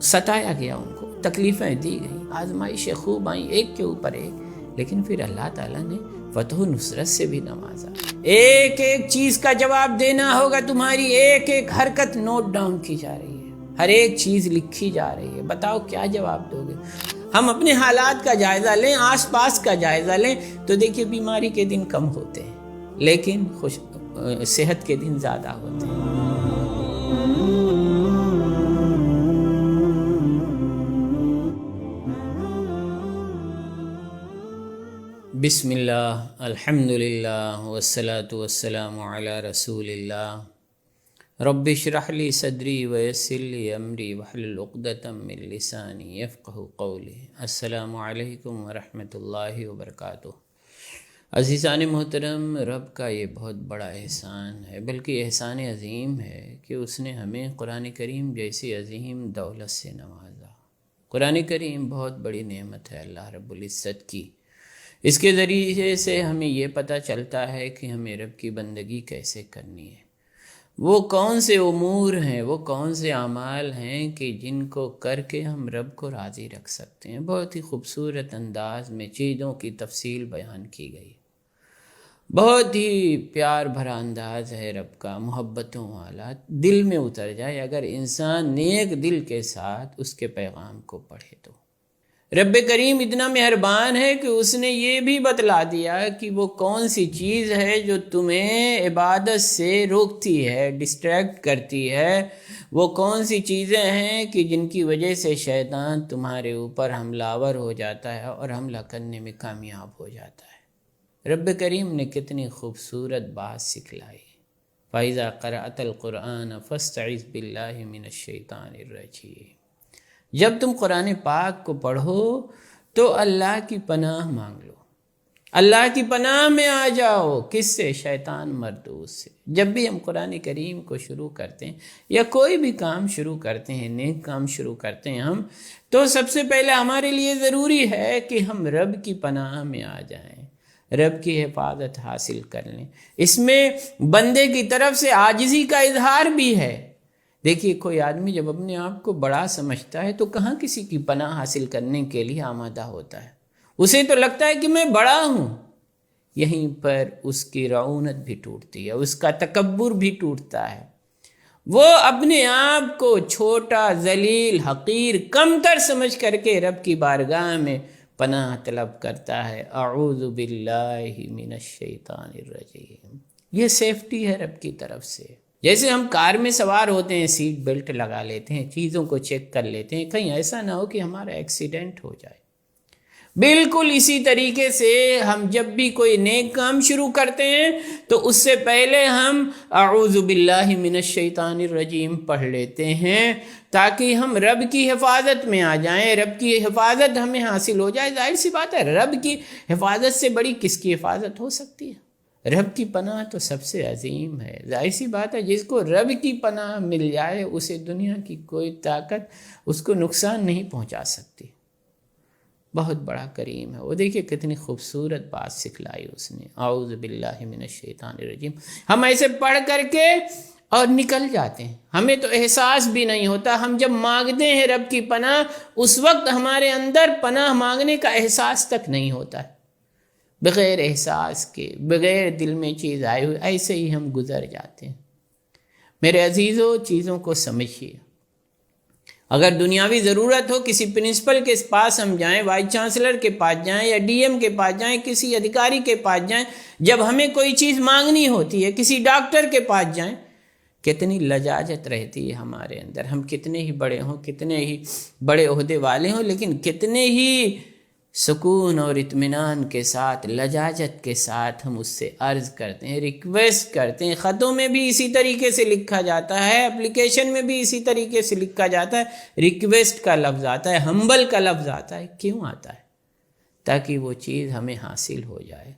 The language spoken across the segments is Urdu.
ستایا گیا، ان کو تکلیفیں دی گئیں، آزمائشیں خوب آئیں ایک کے اوپر ایک، لیکن پھر اللہ تعالیٰ نے فتح و نصرت سے بھی نوازا۔ ایک ایک چیز کا جواب دینا ہوگا، تمہاری ایک ایک حرکت نوٹ ڈاؤن کی جا رہی ہے، ہر ایک چیز لکھی جا رہی ہے، بتاؤ کیا جواب دو گے؟ ہم اپنے حالات کا جائزہ لیں، آس پاس کا جائزہ لیں تو دیکھیے بیماری کے دن کم ہوتے ہیں لیکن صحت کے دن زیادہ ہوتے ہیں۔ بسم اللہ، الحمدللہ، والصلاة والسلام علی رسول اللہ۔ رب اشرح لی صدری ویسر لی امری واحلل عقدۃ من لسانی یفقہوا قولی۔ السلام علیکم ورحمۃ اللہ وبرکاتہ۔ عزیزان محترم، رب کا یہ بہت بڑا احسان ہے، بلکہ احسان عظیم ہے کہ اس نے ہمیں قرآن کریم جیسی عظیم دولت سے نوازا۔ قرآن کریم بہت بڑی نعمت ہے اللہ رب العزت کی۔ اس کے ذریعے سے ہمیں یہ پتہ چلتا ہے کہ ہمیں رب کی بندگی کیسے کرنی ہے، وہ کون سے امور ہیں، وہ کون سے اعمال ہیں کہ جن کو کر کے ہم رب کو راضی رکھ سکتے ہیں۔ بہت ہی خوبصورت انداز میں چیزوں کی تفصیل بیان کی گئی، بہت ہی پیار بھرا انداز ہے رب کا، محبتوں والا، دل میں اتر جائے اگر انسان نیک دل کے ساتھ اس کے پیغام کو پڑھے تو۔ رب کریم اتنا مہربان ہے کہ اس نے یہ بھی بتلا دیا کہ وہ کون سی چیز ہے جو تمہیں عبادت سے روکتی ہے، ڈسٹریکٹ کرتی ہے، وہ کون سی چیزیں ہیں کہ جن کی وجہ سے شیطان تمہارے اوپر حملہ آور ہو جاتا ہے اور حملہ کرنے میں کامیاب ہو جاتا ہے۔ رب کریم نے کتنی خوبصورت بات سکھلائی، فَإِذَا قَرَأْتَ الْقُرْآنَ فَاسْتَعِذْ بِاللَّهِ مِنَ الشَّيْطَانِ الرَّجِيمِ۔ جب تم قرآن پاک کو پڑھو تو اللہ کی پناہ مانگ لو، اللہ کی پناہ میں آ جاؤ، کس سے؟ شیطان مردود سے۔ جب بھی ہم قرآن کریم کو شروع کرتے ہیں یا کوئی بھی کام شروع کرتے ہیں، نیک کام شروع کرتے ہیں ہم، تو سب سے پہلے ہمارے لیے ضروری ہے کہ ہم رب کی پناہ میں آ جائیں، رب کی حفاظت حاصل کر لیں۔ اس میں بندے کی طرف سے عاجزی کا اظہار بھی ہے۔ دیکھیے کوئی آدمی جب اپنے آپ کو بڑا سمجھتا ہے تو کہاں کسی کی پناہ حاصل کرنے کے لیے آمادہ ہوتا ہے، اسے تو لگتا ہے کہ میں بڑا ہوں۔ یہیں پر اس کی رعونت بھی ٹوٹتی ہے، اس کا تکبر بھی ٹوٹتا ہے، وہ اپنے آپ کو چھوٹا، ذلیل، حقیر، کمتر سمجھ کر کے رب کی بارگاہ میں پناہ طلب کرتا ہے۔ اعوذ باللہ من الشیطان الرجیم۔ یہ سیفٹی ہے رب کی طرف سے۔ جیسے ہم کار میں سوار ہوتے ہیں، سیٹ بیلٹ لگا لیتے ہیں، چیزوں کو چیک کر لیتے ہیں، کہیں ایسا نہ ہو کہ ہمارا ایکسیڈنٹ ہو جائے۔ بالکل اسی طریقے سے ہم جب بھی کوئی نیک کام شروع کرتے ہیں تو اس سے پہلے ہم اعوذ باللہ من الشیطان الرجیم پڑھ لیتے ہیں تاکہ ہم رب کی حفاظت میں آ جائیں، رب کی حفاظت ہمیں حاصل ہو جائے۔ ظاہر سی بات ہے، رب کی حفاظت سے بڑی کس کی حفاظت ہو سکتی ہے؟ رب کی پناہ تو سب سے عظیم ہے۔ ظاہر سی بات ہے، جس کو رب کی پناہ مل جائے اسے دنیا کی کوئی طاقت اس کو نقصان نہیں پہنچا سکتی۔ بہت بڑا کریم ہے وہ۔ دیکھیے کتنی خوبصورت بات سکھلائی اس نے، اعوذ باللہ من الشیطان الرجیم۔ ہم ایسے پڑھ کر کے اور نکل جاتے ہیں، ہمیں تو احساس بھی نہیں ہوتا۔ ہم جب مانگتے ہیں رب کی پناہ، اس وقت ہمارے اندر پناہ مانگنے کا احساس تک نہیں ہوتا ہے، بغیر احساس کے، بغیر دل میں چیز آئے ہوئے ایسے ہی ہم گزر جاتے ہیں۔ میرے عزیزو، چیزوں کو سمجھیے۔ اگر دنیاوی ضرورت ہو، کسی پرنسپل کے پاس ہم جائیں، وائس چانسلر کے پاس جائیں یا ڈی ایم کے پاس جائیں، کسی ادھیکاری کے پاس جائیں، جب ہمیں کوئی چیز مانگنی ہوتی ہے، کسی ڈاکٹر کے پاس جائیں، کتنی لجاجت رہتی ہے ہمارے اندر۔ ہم کتنے ہی بڑے ہوں، کتنے ہی بڑے عہدے والے ہوں، لیکن کتنے ہی سکون اور اطمینان کے ساتھ، لجاجت کے ساتھ ہم اس سے عرض کرتے ہیں، ریکویسٹ کرتے ہیں۔ خطوں میں بھی اسی طریقے سے لکھا جاتا ہے، اپلیکیشن میں بھی اسی طریقے سے لکھا جاتا ہے، ریکویسٹ کا لفظ آتا ہے، ہمبل کا لفظ آتا ہے۔ کیوں آتا ہے؟ تاکہ وہ چیز ہمیں حاصل ہو جائے۔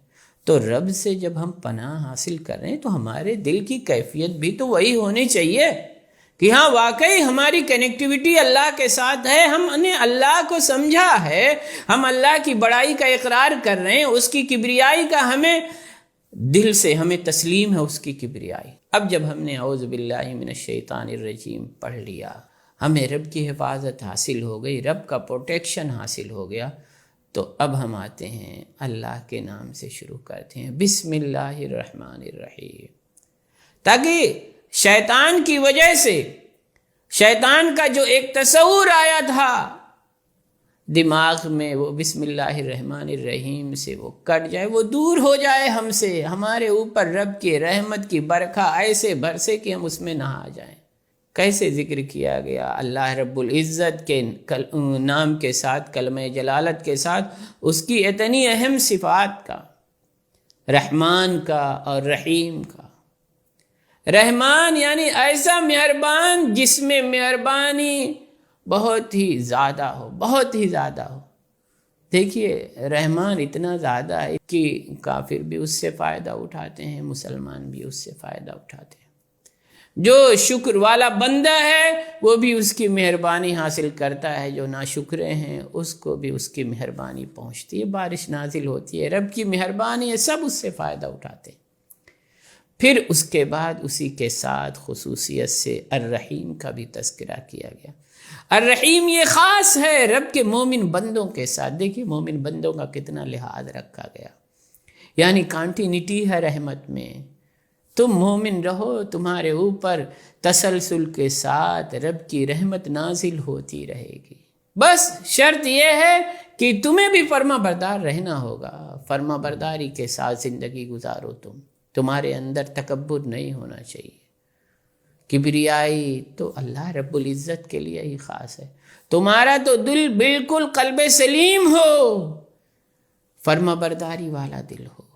تو رب سے جب ہم پناہ حاصل کر رہے ہیں تو ہمارے دل کی کیفیت بھی تو وہی ہونی چاہیے کہ ہاں واقعی ہماری کنیکٹیوٹی اللہ کے ساتھ ہے، ہم نے اللہ کو سمجھا ہے، ہم اللہ کی بڑائی کا اقرار کر رہے ہیں، اس کی کبریائی کا ہمیں دل سے ہمیں تسلیم ہے، اس کی کبریائی۔ اب جب ہم نے اعوذ باللہ من الشیطان الرجیم پڑھ لیا، ہمیں رب کی حفاظت حاصل ہو گئی، رب کا پروٹیکشن حاصل ہو گیا، تو اب ہم آتے ہیں اللہ کے نام سے شروع کرتے ہیں، بسم اللہ الرحمن الرحیم، تاکہ شیطان کی وجہ سے، شیطان کا جو ایک تصور آیا تھا دماغ میں، وہ بسم اللہ الرحمن الرحیم سے وہ کٹ جائے، وہ دور ہو جائے ہم سے، ہمارے اوپر رب کی رحمت کی برکھا ایسے برسے کہ ہم اس میں نہا جائیں۔ کیسے ذکر کیا گیا اللہ رب العزت کے نام کے ساتھ، کلمہ جلالت کے ساتھ، اس کی اتنی اہم صفات کا، رحمان کا اور رحیم کا۔ رحمان یعنی ایسا مہربان جس میں مہربانی بہت ہی زیادہ ہو، بہت ہی زیادہ ہو۔ دیکھیے رحمان اتنا زیادہ ہے کہ کافر بھی اس سے فائدہ اٹھاتے ہیں، مسلمان بھی اس سے فائدہ اٹھاتے ہیں۔ جو شکر والا بندہ ہے وہ بھی اس کی مہربانی حاصل کرتا ہے، جو ناشکرے ہیں اس کو بھی اس کی مہربانی پہنچتی ہے، بارش نازل ہوتی ہے، رب کی مہربانی ہے، سب اس سے فائدہ اٹھاتے ہیں۔ پھر اس کے بعد اسی کے ساتھ خصوصیت سے الرحیم کا بھی تذکرہ کیا گیا۔ الرحیم یہ خاص ہے رب کے مومن بندوں کے ساتھ۔ دیکھیے مومن بندوں کا کتنا لحاظ رکھا گیا، یعنی کانٹینیٹی ہے رحمت میں۔ تم مومن رہو، تمہارے اوپر تسلسل کے ساتھ رب کی رحمت نازل ہوتی رہے گی، بس شرط یہ ہے کہ تمہیں بھی فرما بردار رہنا ہوگا، فرما برداری کے ساتھ زندگی گزارو، تمہارے اندر تکبر نہیں ہونا چاہیے، کبریائی تو اللہ رب العزت کے لیے ہی خاص ہے۔ تمہارا تو دل بالکل قلب سلیم ہو، فرما برداری والا دل ہو،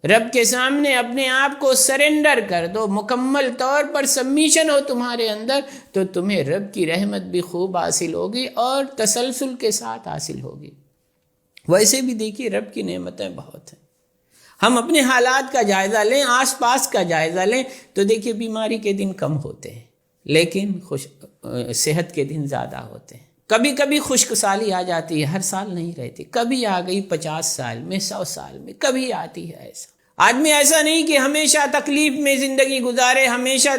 رب کے سامنے اپنے آپ کو سرنڈر کر دو، مکمل طور پر سبمیشن ہو تمہارے اندر، تو تمہیں رب کی رحمت بھی خوب حاصل ہوگی اور تسلسل کے ساتھ حاصل ہوگی۔ ویسے بھی دیکھیے رب کی نعمتیں بہت ہیں، ہم اپنے حالات کا جائزہ لیں، آس پاس کا جائزہ لیں تو دیکھیے بیماری کے دن کم ہوتے ہیں لیکن صحت کے دن زیادہ ہوتے ہیں۔ کبھی کبھی خشک سالی آ جاتی ہے، ہر سال نہیں رہتی، کبھی آ گئی 50 سال میں، 100 سال میں کبھی آتی ہے۔ ایسا آدمی ایسا نہیں کہ ہمیشہ تکلیف میں زندگی گزارے، ہمیشہ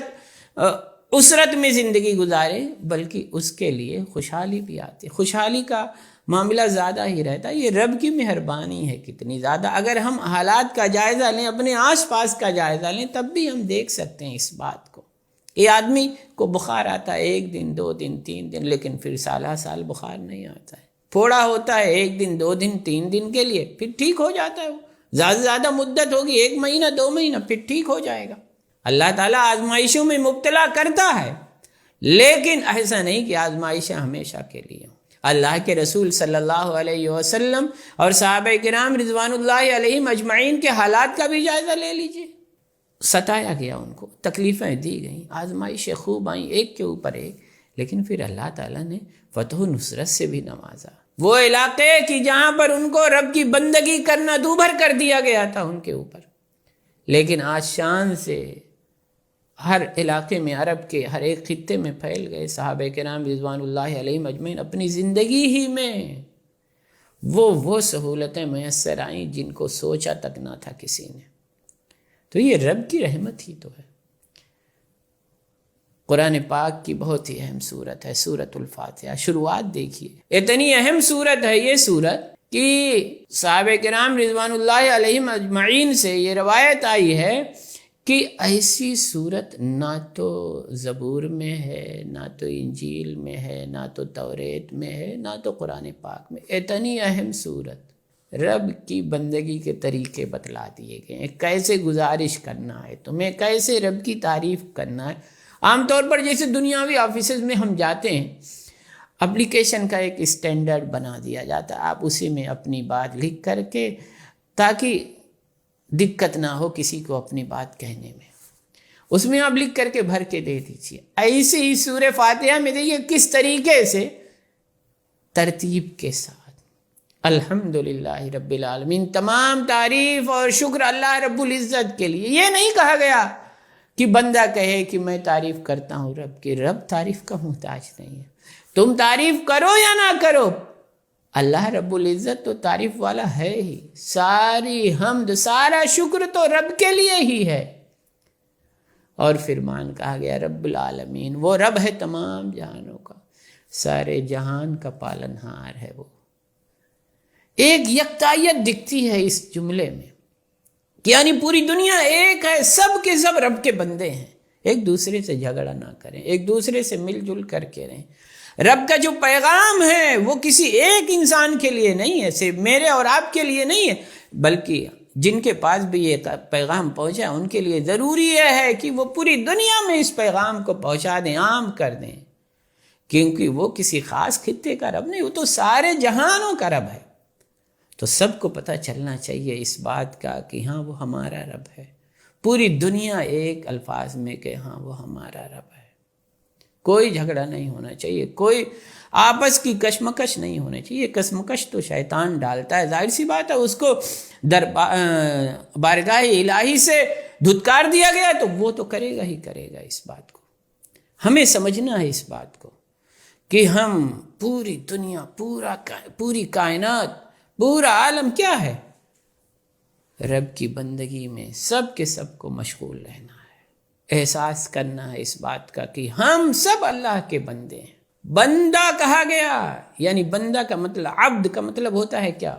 اسرت میں زندگی گزارے، بلکہ اس کے لیے خوشحالی بھی آتی ہے، خوشحالی کا معاملہ زیادہ ہی رہتا ہے۔ یہ رب کی مہربانی ہے کتنی زیادہ، اگر ہم حالات کا جائزہ لیں، اپنے آس پاس کا جائزہ لیں، تب بھی ہم دیکھ سکتے ہیں اس بات کو۔ یہ آدمی کو بخار آتا ہے 1 دن 2 دن 3 دن، لیکن پھر سالہ سال بخار نہیں آتا ہے۔ پھوڑا ہوتا ہے 1 دن 2 دن 3 دن کے لیے، پھر ٹھیک ہو جاتا ہے، وہ زیادہ سے زیادہ مدت ہوگی 1 مہینہ 2 مہینہ، پھر ٹھیک ہو جائے گا۔ اللہ تعالیٰ آزمائشوں میں مبتلا کرتا ہے، لیکن ایسا نہیں کہ آزمائشیں ہمیشہ کے لیے ہوں۔ اللہ کے رسول صلی اللہ علیہ وسلم اور صحابہ کرام رضوان اللہ علیہم اجمعین کے حالات کا بھی جائزہ لے لیجئے۔ ستایا گیا، ان کو تکلیفیں دی گئیں، آزمائشیں خوب آئیں ایک کے اوپر ایک، لیکن پھر اللہ تعالیٰ نے فتح و نصرت سے بھی نوازا۔ وہ علاقے کہ جہاں پر ان کو رب کی بندگی کرنا دوبھر کر دیا گیا تھا ان کے اوپر، لیکن آج شان سے ہر علاقے میں، عرب کے ہر ایک خطے میں پھیل گئے۔ صحابہ کرام رضوان اللہ علیہم اجمعین اپنی زندگی ہی میں وہ سہولتیں میسر آئیں جن کو سوچا تک نہ تھا کسی نے۔ تو یہ رب کی رحمت ہی تو ہے۔ قرآن پاک کی بہت ہی اہم سورت ہے سورۃ الفاتحہ۔ شروعات دیکھیے، اتنی اہم سورت ہے یہ سورت کہ صحابہ کرام رضوان اللہ علیہم اجمعین سے یہ روایت آئی ہے کہ ایسی صورت نہ تو زبور میں ہے، نہ تو انجیل میں ہے، نہ تو توریت میں ہے، نہ تو قرآن پاک میں۔ اتنی اہم صورت، رب کی بندگی کے طریقے بتلا دیے گئے ہیں، کیسے گزارش کرنا ہے تمہیں، کیسے رب کی تعریف کرنا ہے۔ عام طور پر جیسے دنیاوی آفیسز میں ہم جاتے ہیں، اپلیکیشن کا ایک اسٹینڈرڈ بنا دیا جاتا ہے، آپ اسی میں اپنی بات لکھ کر کے، تاکہ دقت نہ ہو کسی کو اپنی بات کہنے میں، اس میں آپ لکھ کر کے بھر کے دے دیجیے۔ ایسے ہی سورہ فاتحہ میں دیکھیے کس طریقے سے ترتیب کے ساتھ الحمدللہ رب العالمین، تمام تعریف اور شکر اللہ رب العزت کے لیے۔ یہ نہیں کہا گیا کہ بندہ کہے کہ میں تعریف کرتا ہوں رب کی، رب تعریف کا محتاج نہیں ہے، تم تعریف کرو یا نہ کرو، اللہ رب العزت تو تعریف والا ہے ہی۔ ساری حمد، سارا شکر تو رب کے لیے ہی ہے، اور فرمان کہا گیا رب العالمین، وہ رب ہے تمام جہانوں کا، سارے جہان کا پالنہار ہے وہ۔ ایک یکتائیت دکھتی ہے اس جملے میں، یعنی پوری دنیا ایک ہے، سب کے سب رب کے بندے ہیں، ایک دوسرے سے جھگڑا نہ کریں، ایک دوسرے سے مل جل کر کے رہیں۔ رب کا جو پیغام ہے وہ کسی ایک انسان کے لیے نہیں ہے، صرف میرے اور آپ کے لیے نہیں ہے، بلکہ جن کے پاس بھی یہ پیغام پہنچا ان کے لیے ضروری یہ ہے کہ وہ پوری دنیا میں اس پیغام کو پہنچا دیں، عام کر دیں، کیونکہ وہ کسی خاص خطے کا رب نہیں، وہ تو سارے جہانوں کا رب ہے۔ تو سب کو پتہ چلنا چاہیے اس بات کا کہ ہاں وہ ہمارا رب ہے، پوری دنیا ایک الفاظ میں کہ ہاں وہ ہمارا رب ہے۔ کوئی جھگڑا نہیں ہونا چاہیے، کوئی آپس کی کشمکش نہیں ہونا چاہیے۔ کشمکش تو شیطان ڈالتا ہے، ظاہر سی بات ہے، اس کو بارگاہ الہی سے دھتکار دیا گیا تو وہ تو کرے گا ہی کرے گا۔ اس بات کو ہمیں سمجھنا ہے، اس بات کو کہ ہم پوری دنیا، پوری کائنات، پورا عالم کیا ہے؟ رب کی بندگی میں سب کے سب کو مشغول رہنا ہے، احساس کرنا ہے اس بات کا کہ ہم سب اللہ کے بندے ہیں۔ بندہ کہا گیا، یعنی بندہ کا مطلب، عبد کا مطلب ہوتا ہے کیا؟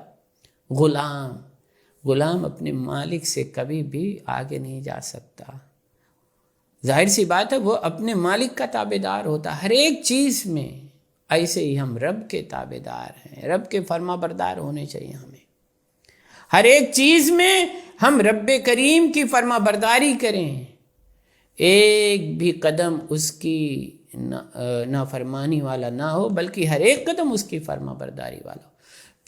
غلام۔ غلام اپنے مالک سے کبھی بھی آگے نہیں جا سکتا، ظاہر سی بات ہے وہ اپنے مالک کا تابع دار ہوتا ہر ایک چیز میں۔ ایسے ہی ہم رب کے تابع دار ہیں، رب کے فرما بردار ہونے چاہیے ہمیں۔ ہر ایک چیز میں ہم رب کریم کی فرما برداری کریں، ایک بھی قدم اس کی نافرمانی والا نہ ہو، بلکہ ہر ایک قدم اس کی فرما برداری والا ہو۔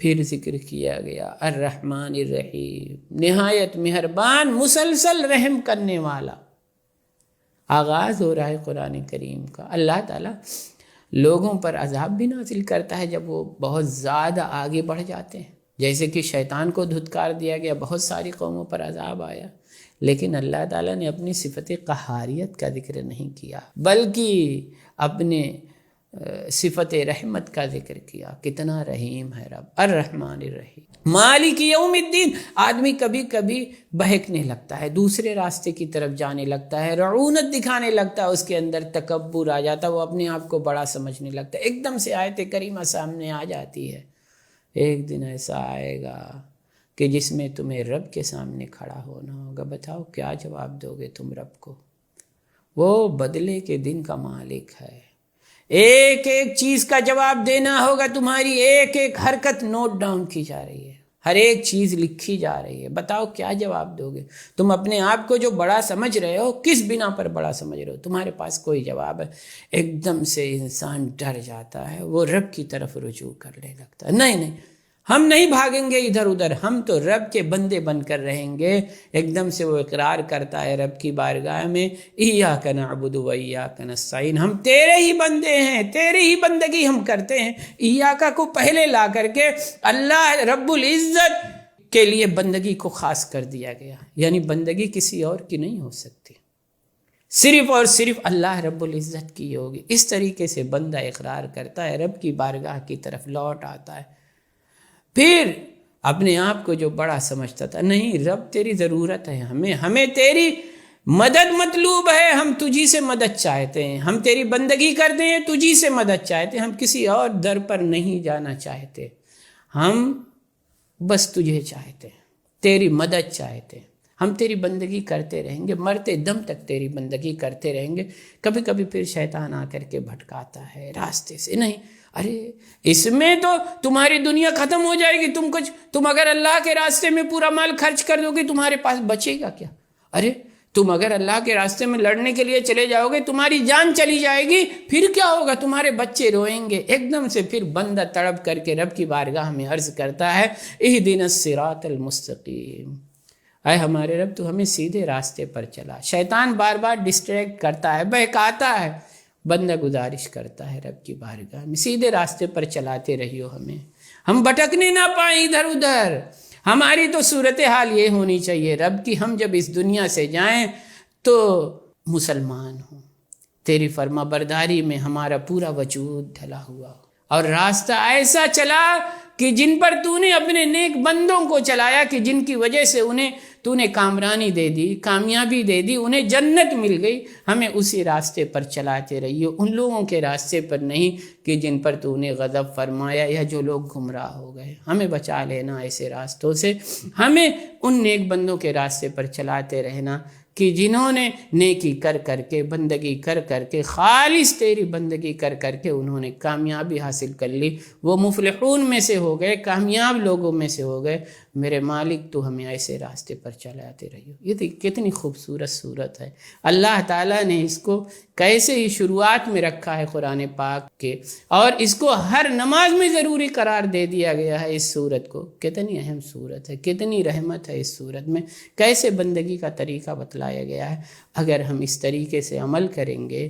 پھر ذکر کیا گیا الرحمن الرحیم، نہایت مہربان، مسلسل رحم کرنے والا۔ آغاز ہو رہا ہے قرآن کریم کا۔ اللہ تعالیٰ لوگوں پر عذاب بھی نازل کرتا ہے جب وہ بہت زیادہ آگے بڑھ جاتے ہیں، جیسے کہ شیطان کو دھتکار دیا گیا، بہت ساری قوموں پر عذاب آیا، لیکن اللہ تعالیٰ نے اپنی صفت قہاریت کا ذکر نہیں کیا، بلکہ اپنے صفت رحمت کا ذکر کیا۔ کتنا رحیم ہے رب، الرحمن الرحیم، مالک یوم الدین۔ آدمی کبھی کبھی بہکنے لگتا ہے، دوسرے راستے کی طرف جانے لگتا ہے، رعونت دکھانے لگتا ہے، اس کے اندر تکبر آ جاتا ہے، وہ اپنے آپ کو بڑا سمجھنے لگتا ہے۔ ایک دم سے آیت کریمہ سامنے آ جاتی ہے، ایک دن ایسا آئے گا کہ جس میں تمہیں رب کے سامنے کھڑا ہونا ہوگا۔ بتاؤ کیا جواب دو گے تم رب کو؟ وہ بدلے کے دن کا مالک ہے، ایک ایک چیز کا جواب دینا ہوگا، تمہاری ایک ایک حرکت نوٹ ڈاؤن کی جا رہی ہے، ہر ایک چیز لکھی جا رہی ہے۔ بتاؤ کیا جواب دو گے؟ تم اپنے آپ کو جو بڑا سمجھ رہے ہو، کس بنا پر بڑا سمجھ رہے ہو؟ تمہارے پاس کوئی جواب ہے؟ ایک دم سے انسان ڈر جاتا ہے، وہ رب کی طرف رجوع کرنے لگتا ہے۔ نہیں، ہم نہیں بھاگیں گے ادھر ادھر، ہم تو رب کے بندے بن کر رہیں گے۔ ایک دم سے وہ اقرار کرتا ہے رب کی بارگاہ میں، ایاک نعبد و ایاک نستعین، ہم تیرے ہی بندے ہیں، تیرے ہی بندگی ہم کرتے ہیں۔ ایاک کو پہلے لا کر کے اللہ رب العزت کے لیے بندگی کو خاص کر دیا گیا، یعنی بندگی کسی اور کی نہیں ہو سکتی، صرف اور صرف اللہ رب العزت کی ہوگی۔ اس طریقے سے بندہ اقرار کرتا ہے، رب کی بارگاہ کی طرف لوٹ آتا ہے۔ پھر اپنے آپ کو جو بڑا سمجھتا تھا، نہیں رب تیری ضرورت ہے، ہمیں تیری مدد مطلوب ہے، ہم تجھی سے مدد چاہتے ہیں، ہم تیری بندگی کرتے ہیں، تجھی سے مدد چاہتے ہیں، ہم کسی اور در پر نہیں جانا چاہتے، ہم بس تجھے چاہتے ہیں، تیری مدد چاہتے ہیں، ہم تیری بندگی کرتے رہیں گے، مرتے دم تک تیری بندگی کرتے رہیں گے۔ کبھی کبھی پھر شیطان آ کر کے بھٹکاتا ہے راستے سے، نہیں ارے اس میں تو تمہاری دنیا ختم ہو جائے گی، تم اگر اللہ کے راستے میں پورا مال خرچ کر دو گے تمہارے پاس بچے گا کیا؟ ارے تم اگر اللہ کے راستے میں لڑنے کے لیے چلے جاؤ گے، تمہاری جان چلی جائے گی، پھر کیا ہوگا؟ تمہارے بچے روئیں گے۔ ایک دم سے پھر بندہ تڑپ کر کے رب کی بارگاہ میں عرض کرتا ہے، اہدنا الصراط المستقیم، اے ہمارے رب تو ہمیں سیدھے راستے پر چلا۔ شیطان بار بار ڈسٹریکٹ کرتا ہے، بہکاتا ہے، بندہ گزارش کرتا ہے رب کی بارگاہ میں، سیدھے راستے پر چلاتے رہیو ہمیں، ہم بھٹکنے نہ پائیں ادھر ادھر۔ ہماری تو صورتحال یہ ہونی چاہیے رب کی، ہم جب اس دنیا سے جائیں تو مسلمان ہوں، تیری فرما برداری میں ہمارا پورا وجود ڈھلا ہوا، اور راستہ ایسا چلا کہ جن پر تو نے اپنے نیک بندوں کو چلایا کہ جن کی وجہ سے انہیں تو نے کامرانی دے دی، کامیابی دے دی، انہیں جنت مل گئی، ہمیں اسی راستے پر چلاتے رہیے، ان لوگوں کے راستے پر نہیں کہ جن پر تو نے غضب فرمایا یا جو لوگ گمراہ ہو گئے۔ ہمیں بچا لینا ایسے راستوں سے، ہمیں ان نیک بندوں کے راستے پر چلاتے رہنا کہ جنہوں نے نیکی کر کر کے، بندگی کر کر کے، خالص تیری بندگی کر کر کے انہوں نے کامیابی حاصل کر لی، وہ مفلحون میں سے ہو گئے، کامیاب لوگوں میں سے ہو گئے۔ میرے مالک تو ہمیں ایسے راستے پر چلاتے رہیو۔ یہ کتنی خوبصورت صورت ہے، اللہ تعالیٰ نے اس کو کیسے ہی شروعات میں رکھا ہے قرآن پاک کے، اور اس کو ہر نماز میں ضروری قرار دے دیا گیا ہے اس صورت کو۔ کتنی اہم صورت ہے، کتنی رحمت ہے اس صورت میں، کیسے بندگی کا طریقہ بتلایا گیا ہے۔ اگر ہم اس طریقے سے عمل کریں گے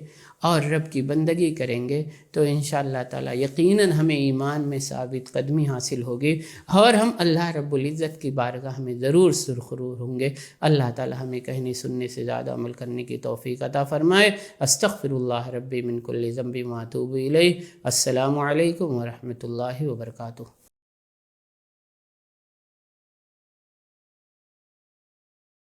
اور رب کی بندگی کریں گے تو انشاءاللہ تعالی یقیناً ہمیں ایمان میں ثابت قدمی حاصل ہوگی، اور ہم اللہ رب العزت کی بارگاہ میں ضرور سرخرور ہوں گے۔ اللہ تعالی ہمیں کہنے سننے سے زیادہ عمل کرنے کی توفیق عطا فرمائے۔ استغفر اللہ ربی من کل ذنب واتوب الیہ۔ السلام علیکم ورحمۃ اللہ وبرکاتہ۔